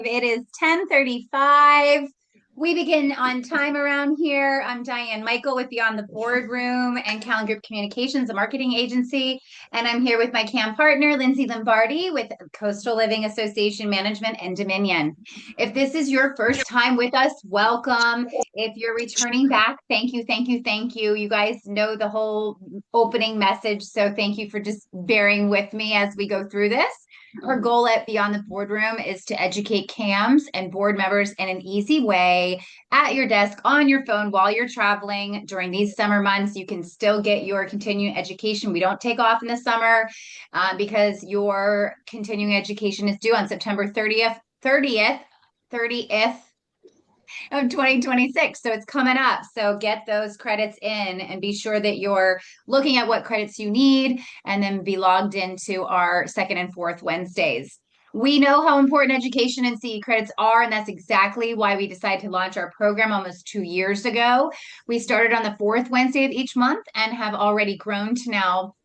It is 10:35. We begin on time around here. I'm Diane Michael with Beyond the Boardroom and Callan Group Communications, a marketing agency. And I'm here with my CAM partner, Lindsay Lombardi with Coastal Living Association Management and Dominion. If this is your first time with us, welcome. If you're returning back, thank you, thank you, thank you. You guys know the whole opening message. So thank you for just bearing with me as we go through this. Our goal at Beyond the Boardroom is to educate CAMs and board members in an easy way at your desk, on your phone, while you're traveling. During these summer months, you can still get your continuing education. We don't take off in the summer because your continuing education is due on September 30th of 2026. So it's coming up. So get those credits in and be sure that you're looking at what credits you need and then be logged into our second and fourth Wednesdays. We know how important education and CE credits are, and that's exactly why we decided to launch our program almost 2 years ago. We started on the fourth Wednesday of each month and have already grown to now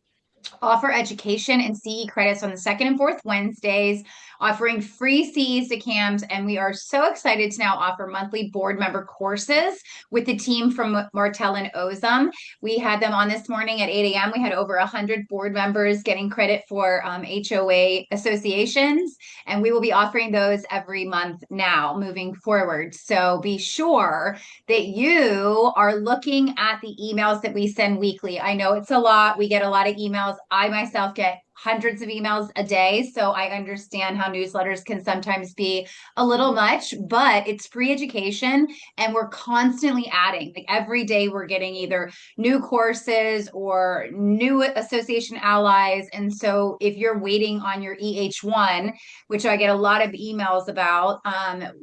offer education and CE credits on the second and fourth Wednesdays, offering free CEs to CAMs. And we are so excited to now offer monthly board member courses with the team from Martell and Ozum. We had them on this morning at 8 a.m. We had over 100 board members getting credit for HOA associations. And we will be offering those every month now moving forward. So be sure that you are looking at the emails that we send weekly. I know it's a lot. We get a lot of emails. I myself get hundreds of emails a day. So I understand how newsletters can sometimes be a little much, but it's free education and we're constantly adding. Like every day we're getting either new courses or new association allies. And so if you're waiting on your EH1, which I get a lot of emails about,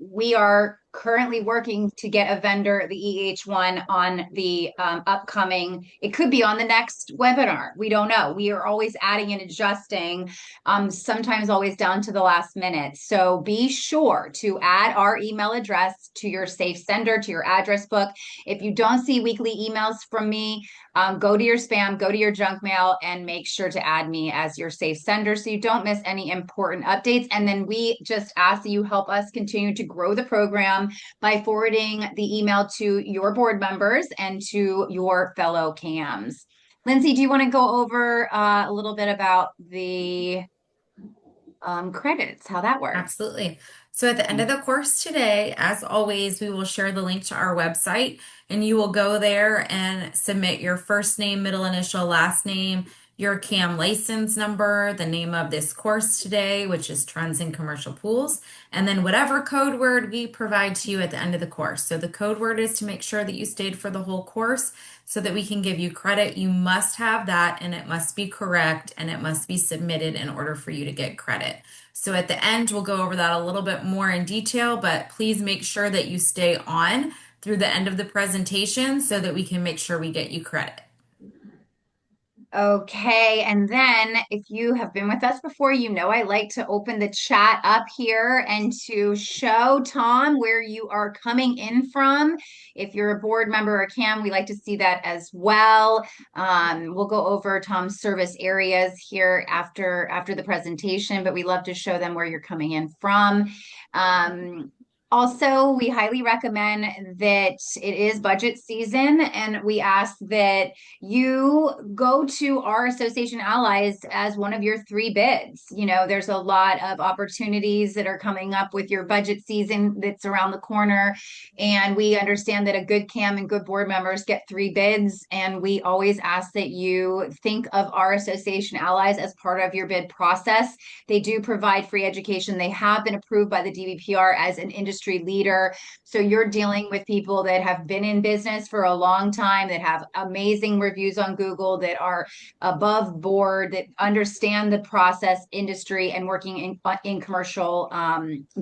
we are currently working to get a vendor, the EH1, on the upcoming, it could be on the next webinar. We don't know. We are always adding and adjusting, sometimes always down to the last minute. So be sure to add our email address to your safe sender, to your address book. If you don't see weekly emails from me, go to your spam, go to your junk mail, and make sure to add me as your safe sender so you don't miss any important updates. And then we just ask that you help us continue to grow the program by forwarding the email to your board members and to your fellow CAMs. Lindsay, do you want to go over a little bit about the credits, how that works? Absolutely. So at the end of the course today, as always, we will share the link to our website and you will go there and submit your first name, middle initial, last name, your CAM license number, the name of this course today, which is Trends in Commercial Pools, and then whatever code word we provide to you at the end of the course. So the code word is to make sure that you stayed for the whole course so that we can give you credit. You must have that and it must be correct and it must be submitted in order for you to get credit. So at the end, we'll go over that a little bit more in detail, but please make sure that you stay on through the end of the presentation so that we can make sure we get you credit. Okay, and then if you have been with us before, you know I like to open the chat up here and to show Tom where you are coming in from. If you're a board member or CAM, we like to see that as well. We'll go over Tom's service areas here after the presentation, but we love to show them where you're coming in from. Also, we highly recommend that it is budget season, and we ask that you go to our association allies as one of your three bids. You know, there's a lot of opportunities that are coming up with your budget season that's around the corner. And we understand that a good CAM and good board members get three bids. And we always ask that you think of our association allies as part of your bid process. They do provide free education. They have been approved by the DBPR as an industry leader. So you're dealing with people that have been in business for a long time, that have amazing reviews on Google, that are above board, that understand the process industry and working in commercial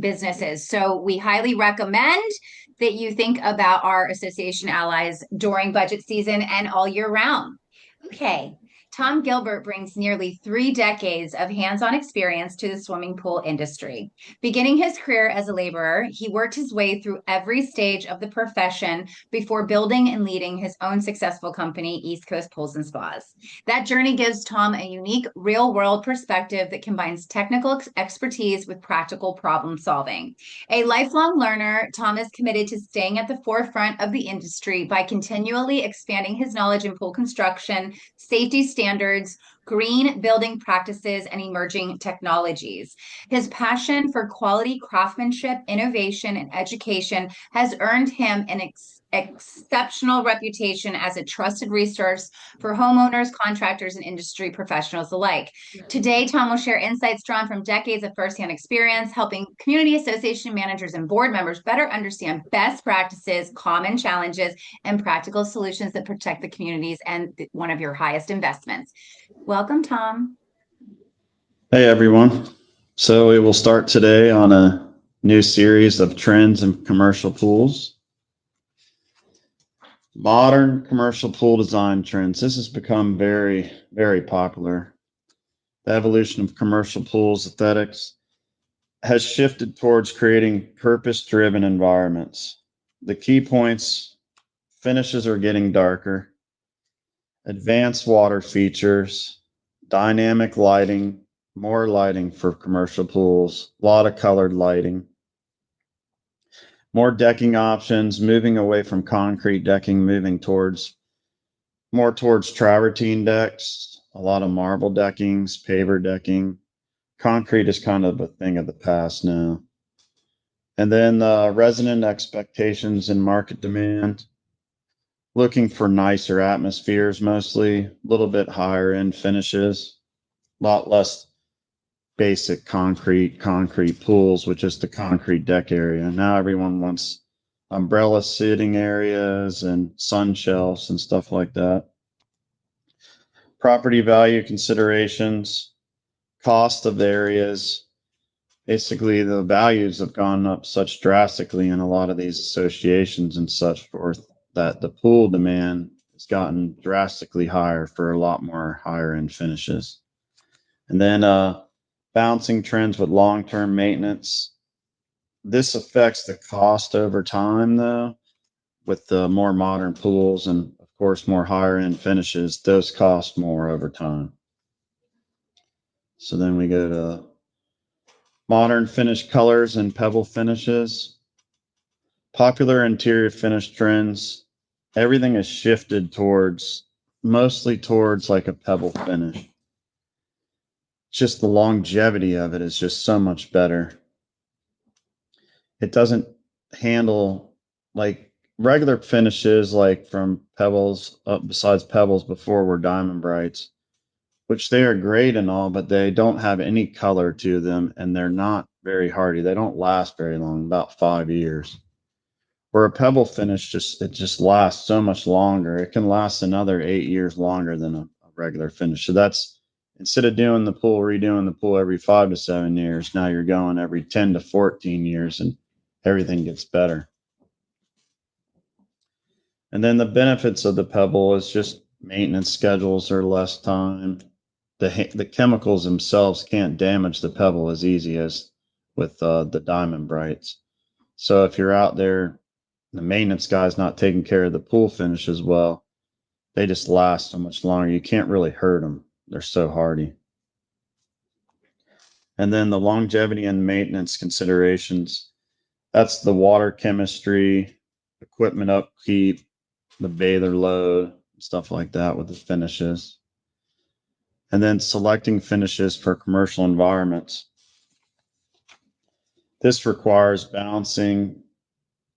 businesses. So we highly recommend that you think about our association allies during budget season and all year round. Okay. Tom Gilbert brings nearly 3 decades of hands-on experience to the swimming pool industry. Beginning his career as a laborer, he worked his way through every stage of the profession before building and leading his own successful company, East Coast Pools and Spas. That journey gives Tom a unique real-world perspective that combines technical expertise with practical problem solving. A lifelong learner, Tom is committed to staying at the forefront of the industry by continually expanding his knowledge in pool construction, safety standards, green building practices, and emerging technologies. His passion for quality craftsmanship, innovation, and education has earned him an exceptional reputation as a trusted resource for homeowners, contractors, and industry professionals alike. Today, Tom will share insights drawn from decades of firsthand experience, helping community association managers and board members better understand best practices, common challenges, and practical solutions that protect the communities and one of your highest investments. Welcome, Tom. Hey everyone. So we will start today on a new series of trends in commercial pools. Modern commercial pool design trends. This has become very, very popular. The evolution of commercial pools aesthetics has shifted towards creating purpose-driven environments. The key points: finishes are getting darker, advanced water features, dynamic lighting, more lighting for commercial pools, a lot of colored lighting, more decking options, moving away from concrete decking, moving more towards travertine decks, a lot of marble deckings, paver decking. Concrete is kind of a thing of the past now. And then resident expectations and market demand, looking for nicer atmospheres mostly, a little bit higher end finishes, a lot less basic concrete pools with just the concrete deck area. Now everyone wants umbrella sitting areas and sun shelves and stuff like that. Property value considerations, cost of the areas. Basically, the values have gone up such drastically in a lot of these associations and such forth that the pool demand has gotten drastically higher for a lot more higher end finishes. And then bouncing trends with long-term maintenance. This affects the cost over time, though, with the more modern pools and, of course, more higher-end finishes. Those cost more over time. So then we go to modern finish colors and pebble finishes. Popular interior finish trends. Everything is shifted mostly towards like a pebble finish. Just the longevity of it is just so much better. It doesn't handle like regular finishes, like from pebbles up besides pebbles before were diamond brights, which they are great and all, but they don't have any color to them and they're not very hardy. They don't last very long, about 5 years. Where a pebble finish just lasts so much longer. It can last another 8 years longer than a regular finish. So that's, instead of redoing the pool every 5 to 7 years, now you're going every 10 to 14 years and everything gets better. And then the benefits of the pebble is just maintenance schedules are less time. The chemicals themselves can't damage the pebble as easy as with the diamond brights. So if you're out there, the maintenance guy's not taking care of the pool finish as well, they just last so much longer. You can't really hurt them. They're so hardy. And then the longevity and maintenance considerations. That's the water chemistry, equipment upkeep, the bather load, stuff like that with the finishes. And then selecting finishes for commercial environments. This requires balancing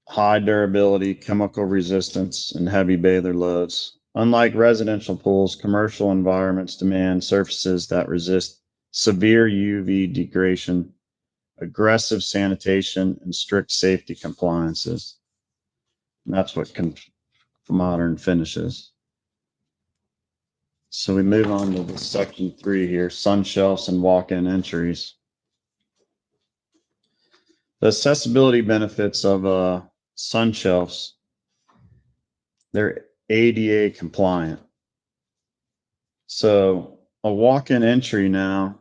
high durability, chemical resistance, and heavy bather loads. Unlike residential pools, commercial environments demand surfaces that resist severe UV degradation, aggressive sanitation, and strict safety compliances. And that's what modern finishes. So we move on to the section 3 here, sun shelves and walk-in entries. The accessibility benefits of sun shelves, they're ADA compliant. So a walk-in entry now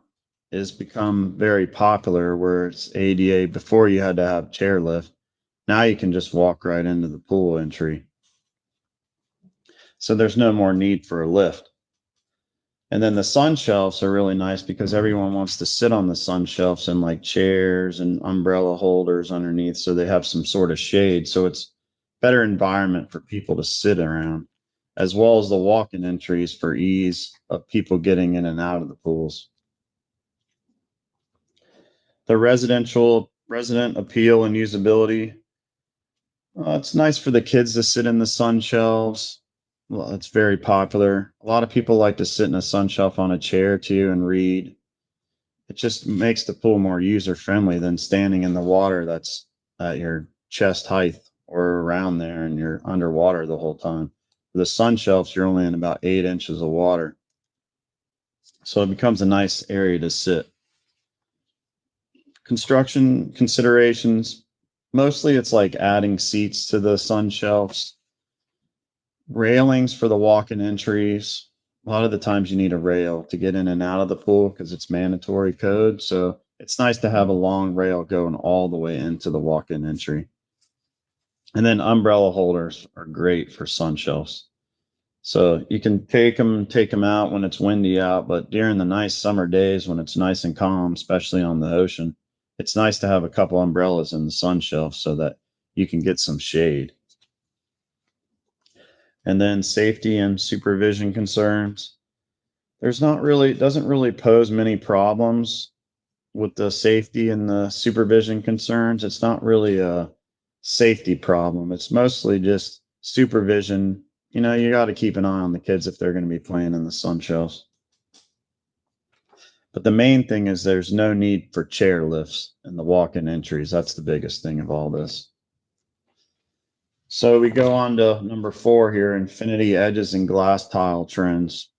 is become very popular where it's ADA. Before you had to have chairlift. Now you can just walk right into the pool entry. So there's no more need for a lift. And then the sun shelves are really nice because everyone wants to sit on the sun shelves and like chairs and umbrella holders underneath so they have some sort of shade. So it's better environment for people to sit around, as well as the walk-in entries for ease of people getting in and out of the pools. The resident appeal and usability. It's nice for the kids to sit in the sun shelves. Well, it's very popular. A lot of people like to sit in a sun shelf on a chair too and read. It just makes the pool more user friendly than standing in the water that's at your chest height or around there and you're underwater the whole time. For the sun shelves, you're only in about 8 inches of water. So it becomes a nice area to sit. Construction considerations. Mostly it's like adding seats to the sun shelves, railings for the walk-in entries. A lot of the times you need a rail to get in and out of the pool because it's mandatory code. So it's nice to have a long rail going all the way into the walk-in entry. And then umbrella holders are great for sun shelves. So you can take them out when it's windy out, but during the nice summer days when it's nice and calm, especially on the ocean, it's nice to have a couple umbrellas in the sun shelf so that you can get some shade. And then safety and supervision concerns. It doesn't really pose many problems with the safety and the supervision concerns. It's not really a safety problem. It's mostly just supervision. You know, you got to keep an eye on the kids if they're going to be playing in the sun shelves. But the main thing is there's no need for chair lifts in the walk-in entries. That's the biggest thing of all this. So we go on to number 4 here, infinity edges and glass tile trends.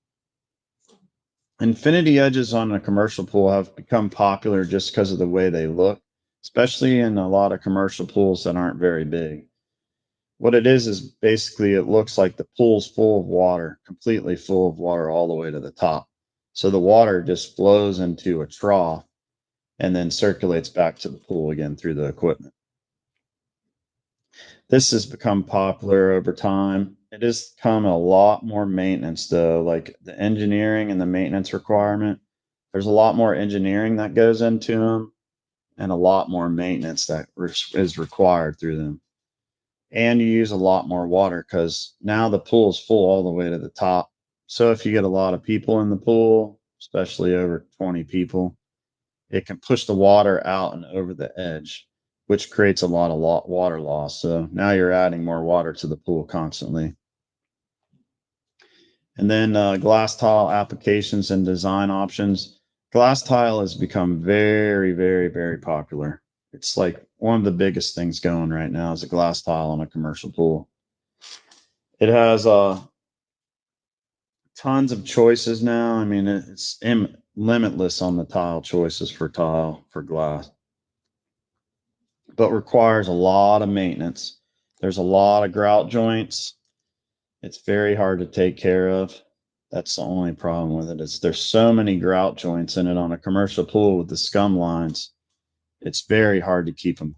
Infinity edges on a commercial pool have become popular just because of the way they look, especially in a lot of commercial pools that aren't very big. What it is basically it looks like the pool's full of water, completely full of water all the way to the top. So the water just flows into a trough and then circulates back to the pool again through the equipment. This has become popular over time. It has become a lot more maintenance though, like the engineering and the maintenance requirement. There's a lot more engineering that goes into them and a lot more maintenance that is required through them. And you use a lot more water because now the pool is full all the way to the top. So if you get a lot of people in the pool, especially over 20 people, it can push the water out and over the edge, which creates a lot of water loss. So now you're adding more water to the pool constantly. And then glass tile applications and design options. Glass tile has become very, very, very popular. It's like one of the biggest things going right now is a glass tile on a commercial pool. It has tons of choices now. I mean, it's limitless on the tile choices for glass, but requires a lot of maintenance. There's a lot of grout joints. It's very hard to take care of. That's the only problem with it is there's so many grout joints in it on a commercial pool with the scum lines. It's very hard to keep them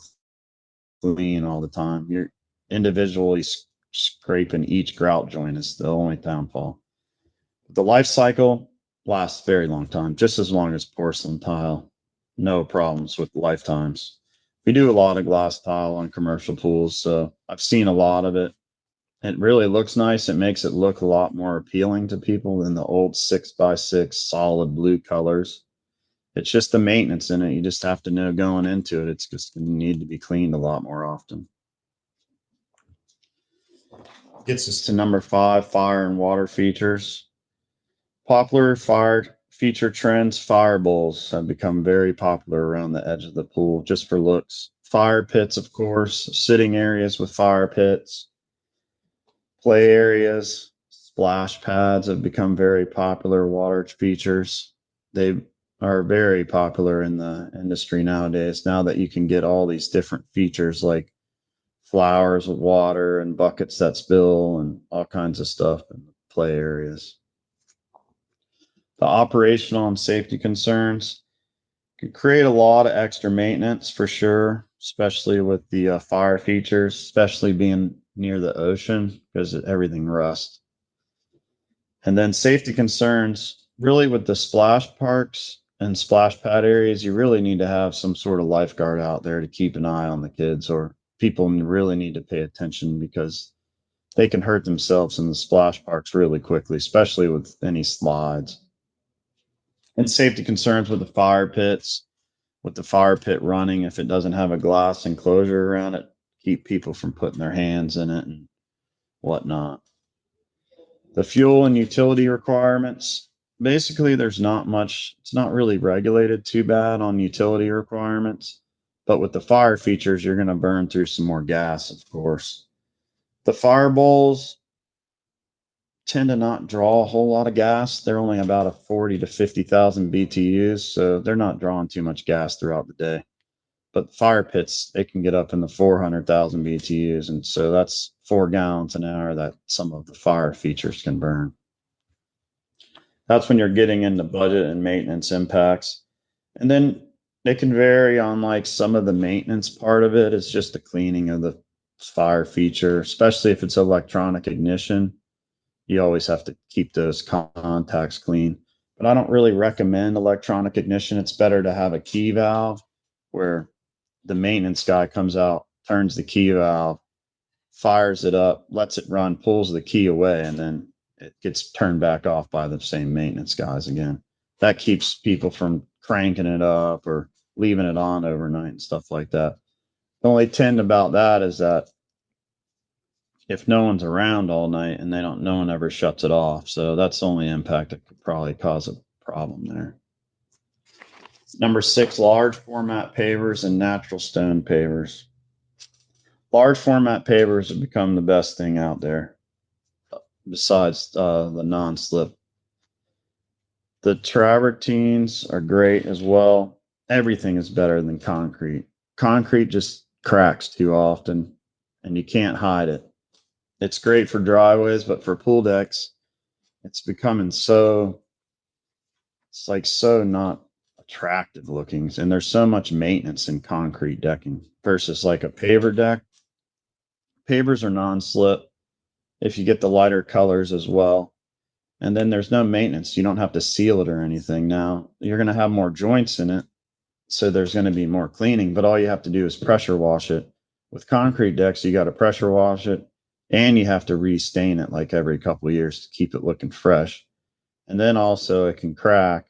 clean all the time. You're individually scraping each grout joint is the only downfall. The life cycle lasts a very long time, just as long as porcelain tile. No problems with lifetimes. We do a lot of glass tile on commercial pools, so I've seen a lot of it. It really looks nice. It makes it look a lot more appealing to people than the old 6x6 solid blue colors. It's just the maintenance in it. You just have to know going into it. It's just going to need to be cleaned a lot more often. Gets us to number 5, fire and water features. Popular fire feature trends, fire bowls have become very popular around the edge of the pool just for looks. Fire pits, of course, sitting areas with fire pits, play areas, splash pads have become very popular water features. They are very popular in the industry nowadays, now that you can get all these different features like flowers with water and buckets that spill and all kinds of stuff in the play areas. The operational and safety concerns could create a lot of extra maintenance for sure, especially with the fire features, especially being near the ocean because everything rusts. And then safety concerns, really with the splash parks and splash pad areas, you really need to have some sort of lifeguard out there to keep an eye on the kids, or people really need to pay attention because they can hurt themselves in the splash parks really quickly, especially with any slides. And safety concerns with the fire pits, with the fire pit running, if it doesn't have a glass enclosure around it, keep people from putting their hands in it and whatnot. The fuel and utility requirements, basically, there's not much, it's not really regulated too bad on utility requirements. But with the fire features, you're going to burn through some more gas, of course. The fire bowls tend to not draw a whole lot of gas. They're only about a 40 to 50,000 BTUs, so they're not drawing too much gas throughout the day. But fire pits, they can get up in the 400,000 BTUs, and so that's 4 gallons an hour that some of the fire features can burn. That's when you're getting into budget and maintenance impacts. And then they can vary on like some of the maintenance part of it is just the cleaning of the fire feature, especially if it's electronic ignition. You always have to keep those contacts clean. But I don't really recommend electronic ignition. It's better to have a key valve where the maintenance guy comes out, turns the key valve, fires it up, lets it run, pulls the key away, and then it gets turned back off by the same maintenance guys again. That keeps people from cranking it up or leaving it on overnight and stuff like that. The only thing about that is that if no one's around all night and no one ever shuts it off. So that's the only impact that could probably cause a problem there. Number 6, large format pavers and natural stone pavers. Large format pavers have become the best thing out there besides the non-slip. The travertines are great as well. Everything is better than concrete. Concrete just cracks too often and you can't hide it. It's great for driveways, but for pool decks, it's becoming so not attractive looking. And there's so much maintenance in concrete decking versus like a paver deck. Pavers are non-slip if you get the lighter colors as well. And then there's no maintenance. You don't have to seal it or anything. Now you're going to have more joints in it. So there's going to be more cleaning, but all you have to do is pressure wash it. With concrete decks, you got to pressure wash it and you have to restain it like every couple of years to keep it looking fresh. And then also it can crack.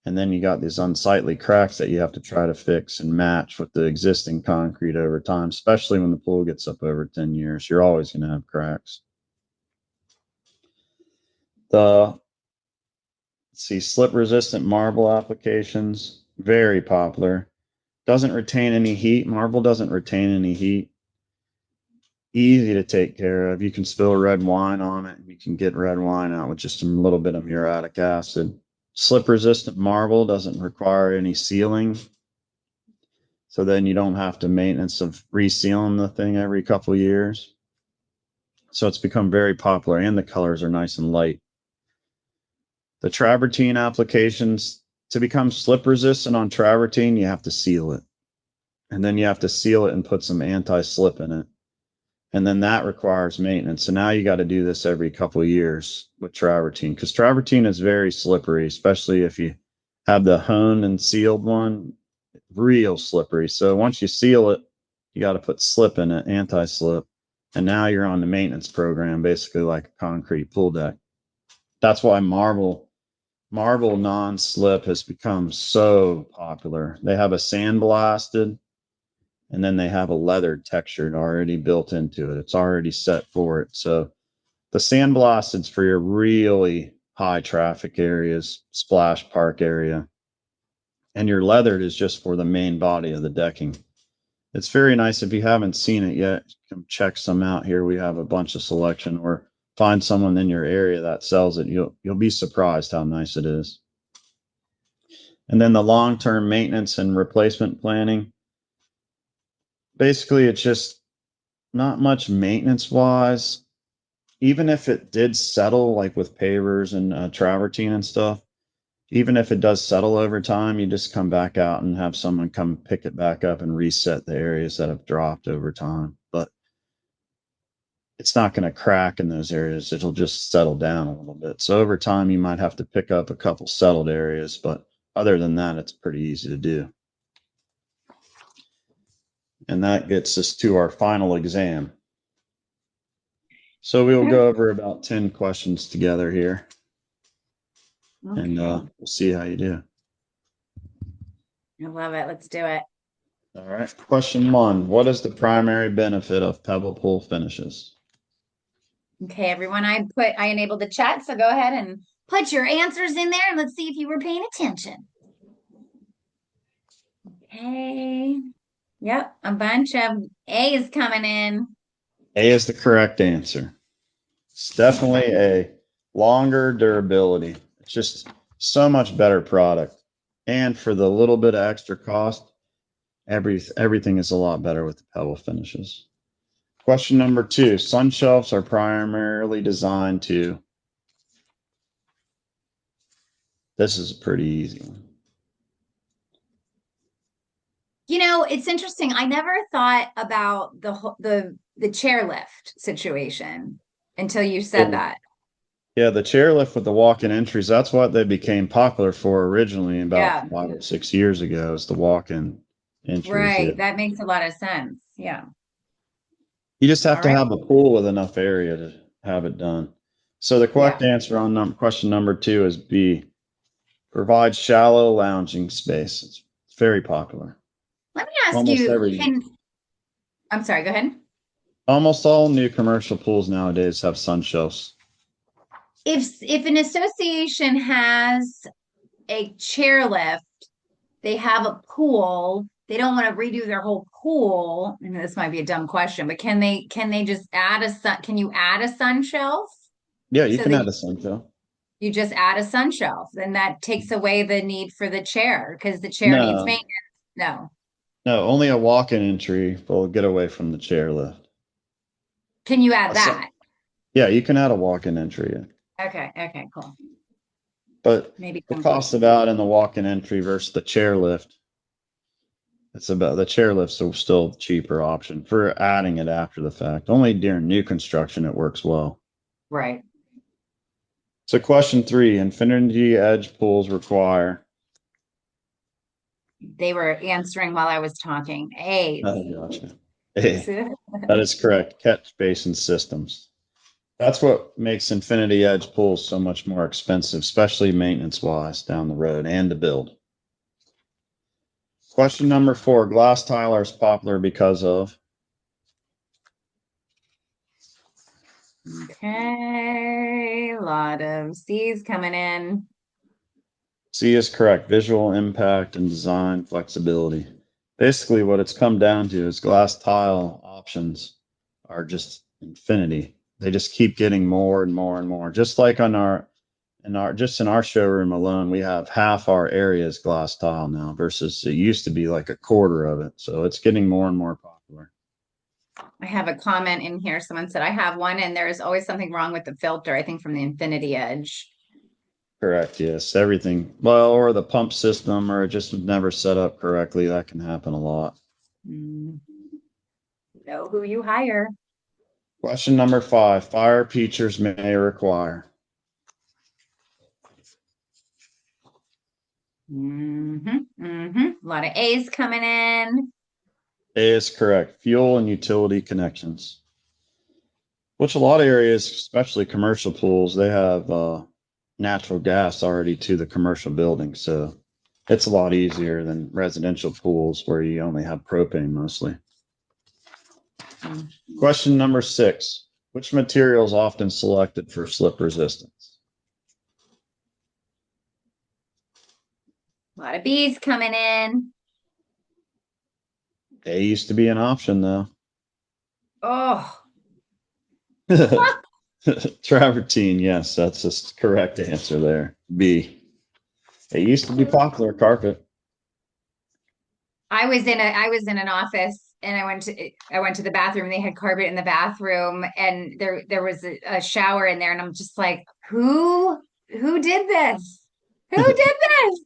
And then you got these unsightly cracks that you have to try to fix and match with the existing concrete over time, especially when the pool gets up over 10 years. You're always going to have cracks. Slip resistant marble applications, very popular. Doesn't retain any heat. Marble doesn't retain any heat. Easy to take care of. You can spill red wine on it. You can get red wine out with just a little bit of muriatic acid. Slip resistant marble doesn't require any sealing. So then you don't have to maintenance of resealing the thing every couple of years. So it's become very popular and the colors are nice and light. The travertine applications, to become slip resistant on travertine, you have to seal it. And then you have to seal it and put some anti-slip in it. And then that requires maintenance. So now you got to do this every couple of years with travertine because travertine is very slippery, especially if you have the honed and sealed one, real slippery. So once you seal it, you got to put slip in it, anti-slip. And now you're on the maintenance program, basically like a concrete pool deck. That's why marble non-slip has become so popular. They have a sandblasted and then they have a leather textured already built into it. It's already set for it. So the sandblasted's for your really high traffic areas, splash park area. And your leathered is just for the main body of the decking. It's very nice. If you haven't seen it yet, come check some out here. We have a bunch of selection, or find someone in your area that sells it. You'll be surprised how nice it is. And then the long-term maintenance and replacement planning. Basically, it's just not much maintenance wise. Even if it did settle like with pavers and travertine and stuff, Even if it does settle over time, you just come back out and have someone come pick it back up and reset the areas that have dropped over time. But it's not going to crack in those areas. It'll just settle down a little bit. So over time, you might have to pick up a couple settled areas, but other than that, it's pretty easy to do. And that gets us to our final exam. So we will go over about 10 questions together here, and Okay. we'll see how you do. I love it. Let's do it. All right. Question 1. What is the primary benefit of pebble pool finishes? Okay, everyone, I enabled the chat, so go ahead and put your answers in there and let's see if you were paying attention. Okay. Yep, a bunch of A's coming in. A is the correct answer. It's definitely a longer durability. It's just so much better product. And for the little bit of extra cost, everything is a lot better with the pebble finishes. Question number 2. Sun shelves are primarily designed to. This is a pretty easy one. You know, it's interesting. I never thought about the chairlift situation until you said that. Yeah, the chairlift with the walk-in entries, that's what they became popular for originally about Yeah, 5 or 6 years ago, is the walk-in entries. Yeah. right. That makes a lot of sense. Yeah. You just have All to right. have a pool with enough area to have it done. So the correct Yeah. answer on question number 2 is B. Provide shallow lounging space. It's very popular. Let me ask Almost you, every, I'm sorry, go ahead. almost all new commercial pools nowadays have sun shelves. If an association has a chairlift, they have a pool, they don't want to redo their whole pool. And this might be a dumb question, but can they just add can you add a sun shelf Yeah, you so can that add a sun shelf. you just add a sun shelf? Then that takes away the need for the chair because the chair needs No, maintenance. No. no, only a walk-in entry will get away from the chairlift. Can you add A sun- that? Yeah, you can add a walk-in entry. Okay. Okay, cool. But Maybe the some cost of questions. that and the walk-in entry versus the chairlift, it's about the chairlift's a still cheaper option for adding it after the fact. Only during new construction it works well. Right. So question 3, Infinity Edge pools require. They were answering while I was talking. A's. Oh, gotcha. Hey, that is correct. Catch basin systems. That's what makes Infinity Edge pools so much more expensive, especially maintenance wise down the road and to build. Question number 4. Glass tile is popular because of. Okay, a lot of C's coming in. C is correct. Visual impact and design flexibility. Basically, what it's come down to is glass tile options are just infinity. They just keep getting more and more and more. Just like in our showroom alone, we have half our area is glass tile now versus it used to be like a quarter of it. So it's getting more and more popular. I have a comment in here. Someone said, I have one, and there is always something wrong with the filter, I think from the Infinity Edge. Correct. Yes. Everything. Well, or the pump system, or it just was never set up correctly. That can happen a lot. Mm. Know who you hire. Question number 5. Fire features may require. A lot of A's coming in. A is correct. Fuel and utility connections. Which a lot of areas, especially commercial pools, they have natural gas already to the commercial building. So it's a lot easier than residential pools where you only have propane mostly. Mm. Question number 6. Which material is often selected for slip resistance? A lot of B's coming in. A used to be an option though. Oh, Travertine, yes, that's the correct answer there. B. It used to be popular carpet. I was in an office and I went to the bathroom. They had carpet in the bathroom and there was a shower in there and I'm just like, who did this? Who did this?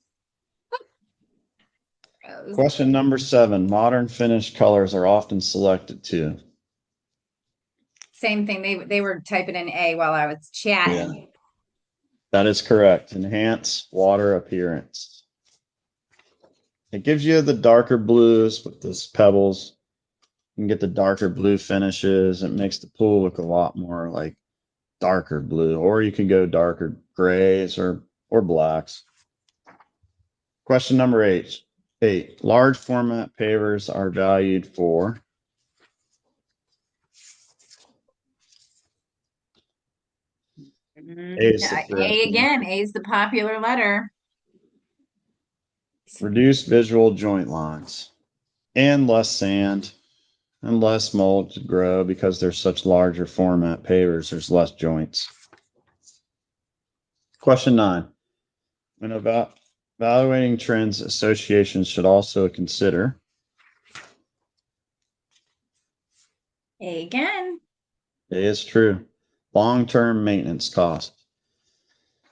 Gross. Question number 7. Modern finish colors are often selected too. Same thing. They were typing in A while I was Yeah, chatting. that is correct. Enhance water appearance. It gives you the darker blues with this pebbles. You can get the darker blue finishes. It makes the pool look a lot more like darker blue, or you can go darker grays or blacks. Question number 8. 8. Large format pavers are valued for. A is the correct A again. answer. A is the popular letter. Reduce visual joint lines and less sand and less mold to grow because there's such larger format pavers. There's less joints. Question 9. When evaluating trends, associations should also consider. A again. It is true. Long-term maintenance cost.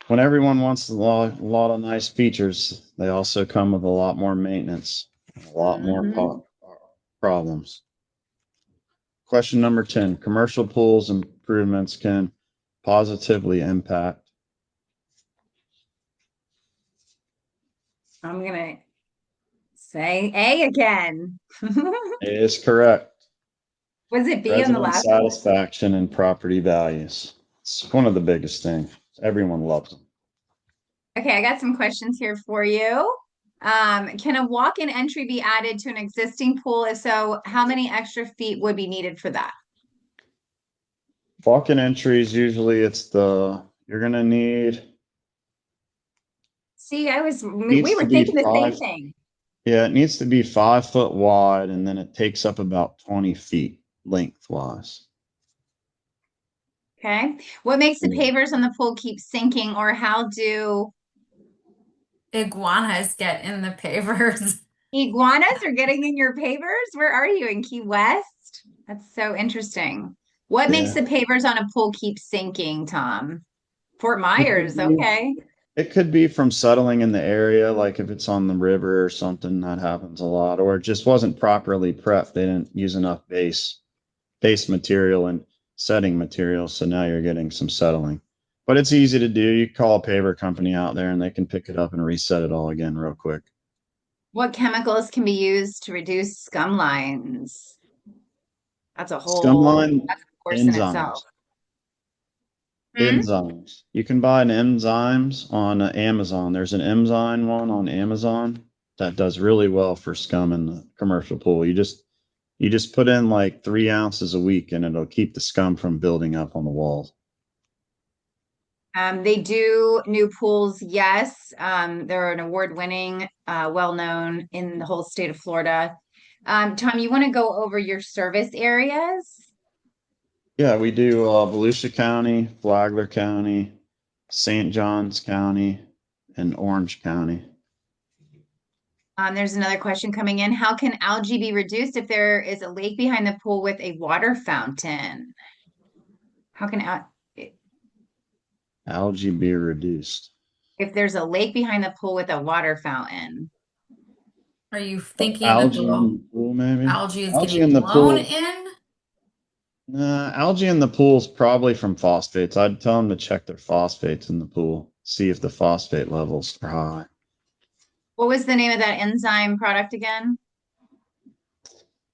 When everyone wants a lot of nice features, they also come with a lot more maintenance, a lot more Mhm. problems. Question number 10. Commercial pools improvements can positively impact. I'm gonna say A again. It is correct. Was it B on the Resident last one? satisfaction and property values. It's one of the biggest things. Everyone loves them. Okay, I got some questions here for you. Can a walk-in entry be added to an existing pool? If so, how many extra feet would be needed for that? Walk-in entries, usually you're gonna See, we needs to were be thinking the same 5. thing. Yeah, it needs to be 5 foot wide and then it takes up about 20 feet lengthwise. Okay. What makes the Yeah. pavers on the pool keep sinking, or how do Iguanas get in the pavers. iguanas are getting in your pavers? Where are you in Key West? That's so interesting. What makes Yeah. the pavers on a pool keep sinking, Tom? Fort It could Myers, be okay. it could be from settling in the area, like if it's on the river or something, that happens a lot, or it just wasn't properly prepped. They didn't use enough base material and setting material, so now you're getting some settling. But it's easy to do. You call a paver company out there and they can pick it up and reset it all again real quick. What chemicals can be used to reduce scum lines? Scumline That's a course in itself. enzymes. Hmm? Enzymes. You can buy an enzymes on Amazon. There's an enzyme one on Amazon that does really well for scum in the commercial pool. You just put in like 3 ounces a week and it'll keep the scum from building up on the walls. They do new pools, yes. They're an award-winning, well-known in the whole state of Florida. Tom, you want to go over your service areas? Yeah, we do Volusia County, Flagler County, St. Johns County, and Orange County. There's another question coming in. How can algae be reduced if there is a lake behind the pool with a water fountain? How can Algae be reduced. if there's a lake behind the pool with a water fountain? Are you thinking that Algae in the the pool, maybe? algae is Algae getting in the blown pool. in? Algae in the pool is probably from phosphates. I'd tell them to check their phosphates in the pool, see if the phosphate levels are high. What was the name of that enzyme product again?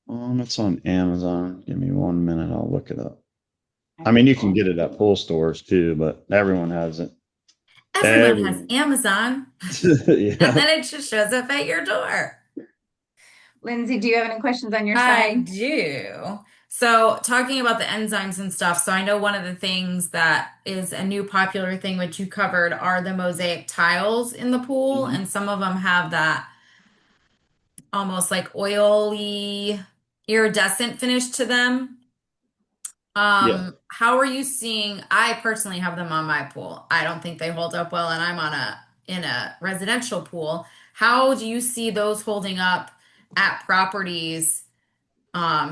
It's on Amazon. Give me 1 minute. I'll look it up. I Okay, mean, you can cool. get it at pool stores too, but everyone has it. Everyone has Everyone. Amazon, and Yeah. then it just shows up at your door. Lindsay, do you have any questions on your I side? do. So, talking about the enzymes and stuff, so I know one of the things that is a new popular thing, which you covered, are the mosaic tiles in the pool, Mhm. and some of them have that almost like oily, iridescent finish to them. Yeah. How are you seeing? I personally have them on my pool. I don't think they hold up well, and I'm on a in a residential pool. How do you see those holding up at properties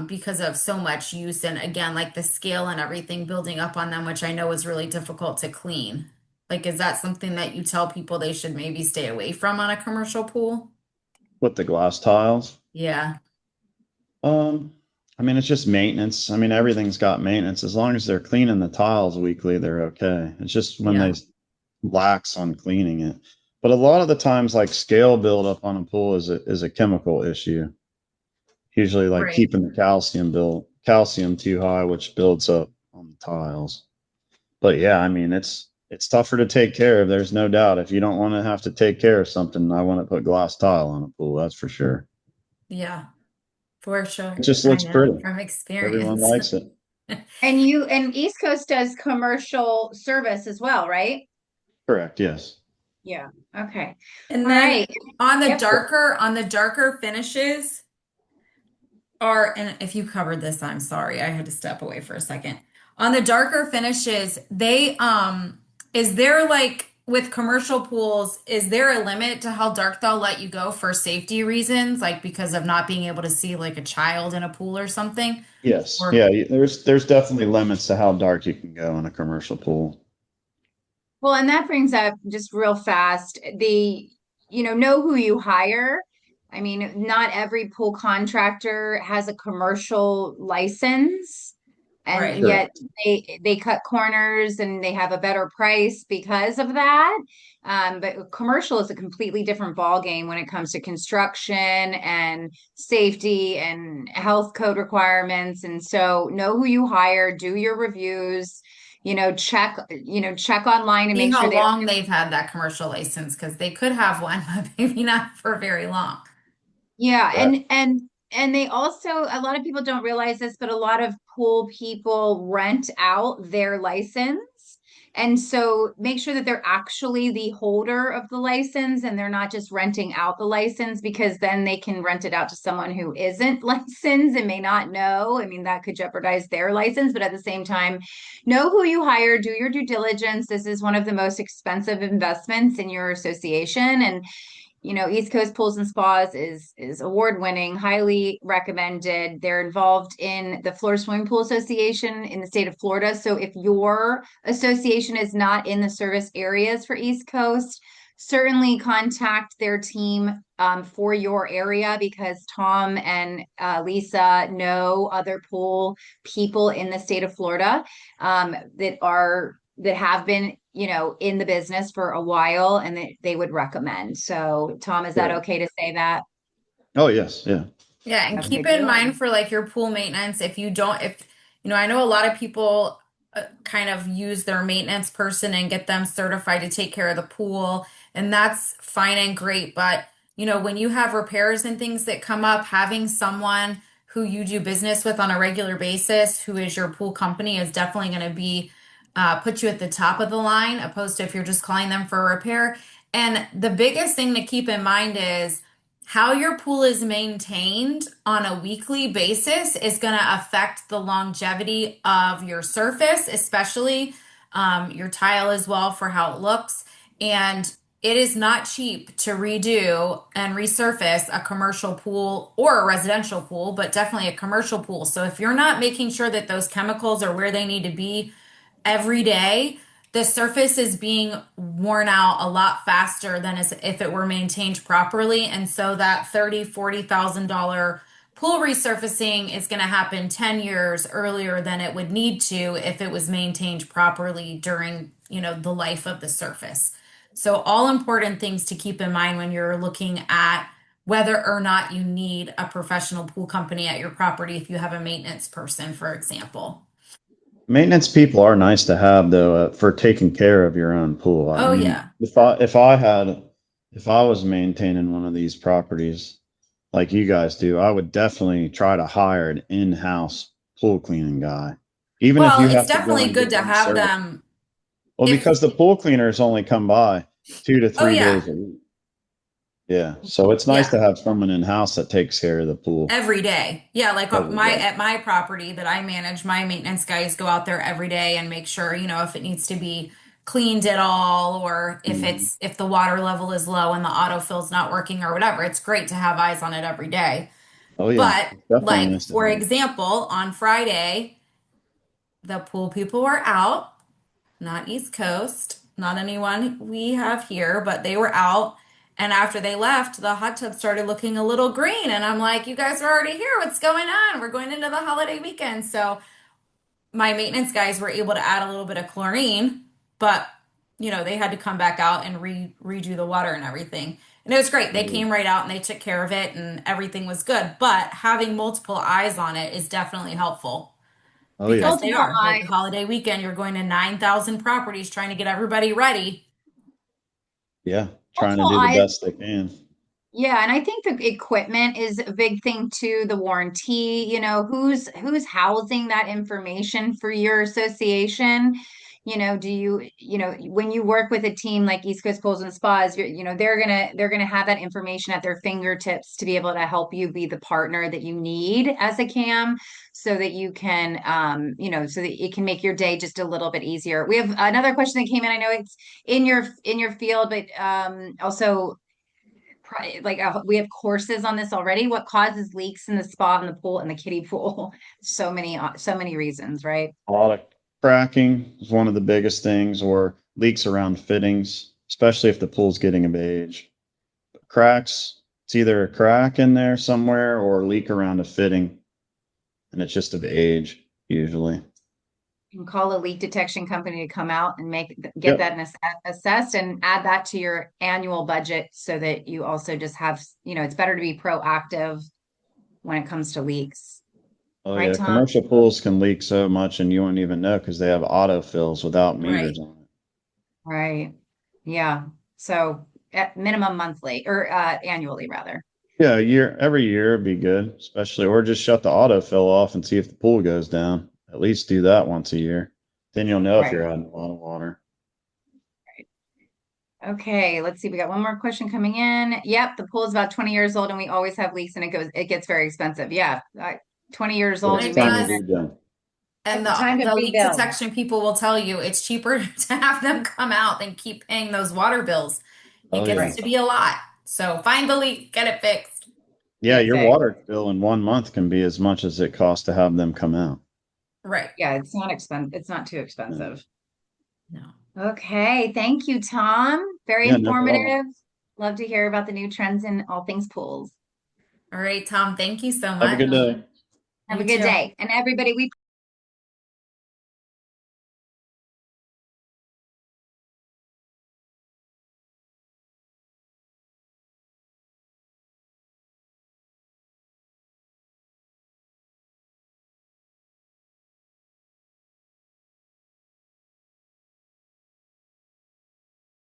because of so much use and again, like the scale and everything building up on them, which I know is really difficult to clean? Like, is that something that you tell people they should maybe stay away from on a commercial pool? With the glass tiles. Yeah, Um, I mean, it's just maintenance. I mean, everything's got maintenance. As long as they're cleaning the tiles weekly, they're okay. It's just when yeah, they lax on cleaning it. But a lot of the times, like scale buildup on a pool is a chemical issue. Usually, like right. keeping the calcium too high, which builds up on the tiles. But yeah, I mean, it's tougher to take care of. There's no doubt. If you don't want to have to take care of something, I want to put glass tile on a pool. That's for sure. Yeah, for It sure. just I looks know pretty. from Everyone experience. likes it. And East Coast does commercial service as well, right? Correct. Yes. Yeah. Okay. And All then right. Yep. on the darker finishes are, and if you covered this, I'm sorry, I had to step away for a second. On the darker finishes, is there like with commercial pools, is there a limit to how dark they'll let you go for safety reasons, like because of not being able to see like a child in a pool or something? Yes. Or Yeah. There's definitely limits to how dark you can go in a commercial pool. Well, and that brings up just real fast know who you hire. I mean, not every pool contractor has a commercial license, and right. yet Correct. they cut corners and they have a better price because of that. But commercial is a completely different ball game when it comes to construction and safety and health code requirements. And so know who you hire, do your reviews, check online and See make sure how they don't. long they've had that commercial license because they could have one, but maybe not for very long. Yeah, Correct. and they also, a lot of people don't realize this, but a lot of pool people rent out their license. And so make sure that they're actually the holder of the license and they're not just renting out the license, because then they can rent it out to someone who isn't licensed and may not know. I mean, that could jeopardize their license, but at the same time, know who you hire, do your due diligence. This is one of the most expensive investments in your association. And East Coast Pools and Spas is award winning, highly recommended. They're involved in the Florida Swimming Pool Association in the state of Florida. So if your association is not in the service areas for East Coast, certainly contact their team for your area, because Tom and Lisa know other pool people in the state of Florida that have been in the business for a while, and they would recommend. So Tom, is that Great. okay to say that? Oh, yes. Yeah. Yeah, and Okay, keep in good. mind for like your pool maintenance, if you don't, if I know a lot of people kind of use their maintenance person and get them certified to take care of the pool, and that's fine and great. But, when you have repairs and things that come up, having someone who you do business with on a regular basis, who is your pool company, is definitely going to be put you at the top of the line, opposed to if you're just calling them for a repair. And the biggest thing to keep in mind is how your pool is maintained on a weekly basis is going to affect the longevity of your surface, especially your tile as well for how it looks. And it is not cheap to redo and resurface a commercial pool or a residential pool, but definitely a commercial pool. So if you're not making sure that those chemicals are where they need to be every day, the surface is being worn out a lot faster than as if it were maintained properly. And so that $30,000, $40,000 pool resurfacing is going to happen 10 years earlier than it would need to if it was maintained properly during, the life of the surface. So all important things to keep in mind when you're looking at whether or not you need a professional pool company at your property if you have a maintenance person, for example. Maintenance people are nice to have though, for taking care of your own pool. I Oh mean, yeah. if I was maintaining one of these properties like you guys do, I would definitely try to hire an in-house pool cleaning guy. Even if Well, you it's have to go definitely and good give to them have service. them Well, if, because the pool cleaners only come by two to oh three yeah, days a week. Yeah. So it's nice yeah, to have someone in-house that takes care of the pool every day. Yeah, like every my day. at my property that I manage, my maintenance guys go out there every day and make sure, if it needs to be cleaned at all or Mhm. if the water level is low and the autofill's not working or whatever. It's great to have eyes on it every day. Oh yeah. But It's definitely like nice to for have. example, on Friday, the pool people were out, not East Coast. not anyone we have here, but they were out. And after they left, the hot tub started looking a little green. And I'm like, you guys are already here. What's going on? We're going into the holiday weekend. So my maintenance guys were able to add a little bit of chlorine, but they had to come back out and redo the water and everything. And it was great. They Mm. came right out and they took care of it and everything was good. But having multiple eyes on it is definitely helpful Oh yeah. because they Multiple are like eyes. the holiday weekend, you're going to 9,000 properties trying to get everybody ready. Yeah. Trying to Multiple do the eyes. best they can. Yeah, and I think the equipment is a big thing too, the warranty, who's housing that information for your association? Do when you work with a team like East Coast Pools and Spas, they're gonna have that information at their fingertips to be able to help you be the partner that you need as a CAM so that you can so that it can make your day just a little bit easier. We have another question that came in. I know it's in your field, but also we have courses on this already. What causes leaks in the spa and the pool and the kiddie pool? So many reasons, right? A lot of cracking is one of the biggest things, or leaks around fittings, especially if the pool's getting of age. Cracks, it's either a crack in there somewhere or a leak around a fitting, and it's just of age usually. You can call a leak detection company to come out and get Yep. that assessed and add that to your annual budget so that you also just have, it's better to be proactive when it comes to leaks. Oh Right, yeah, Tom? commercial pools can leak so much and you won't even know because they have autofills without Right. meters on it. Right. Yeah. So at minimum monthly or annually rather. Yeah, every year would be good, especially, or just shut the autofill off and see if the pool goes down. At least do that once a year. Then you'll know if Right. you're adding a lot of water. Okay, let's see. We got one more question coming in. Yep, the pool is about 20 years old and we always have leaks and it gets very expensive. Yeah, 20 years Yeah, old, And it's you it may time to does. redo. And time to the leak rebuild. detection people will tell you it's cheaper to have them come out than keep paying those water bills. It Oh gets yeah. Right. to be a lot. So find the leak, get it fixed. Yeah, your Exactly. water bill in 1 month can be as much as it costs to have them come out. Right. Yeah, it's not expensive. It's not too Yeah, expensive. No. Okay, thank you, Tom. Very yeah, no problem. informative. Love to hear about the new trends in all things pools. All right, Tom, thank you so Have a good much. day. Have a You good too. day. And everybody, we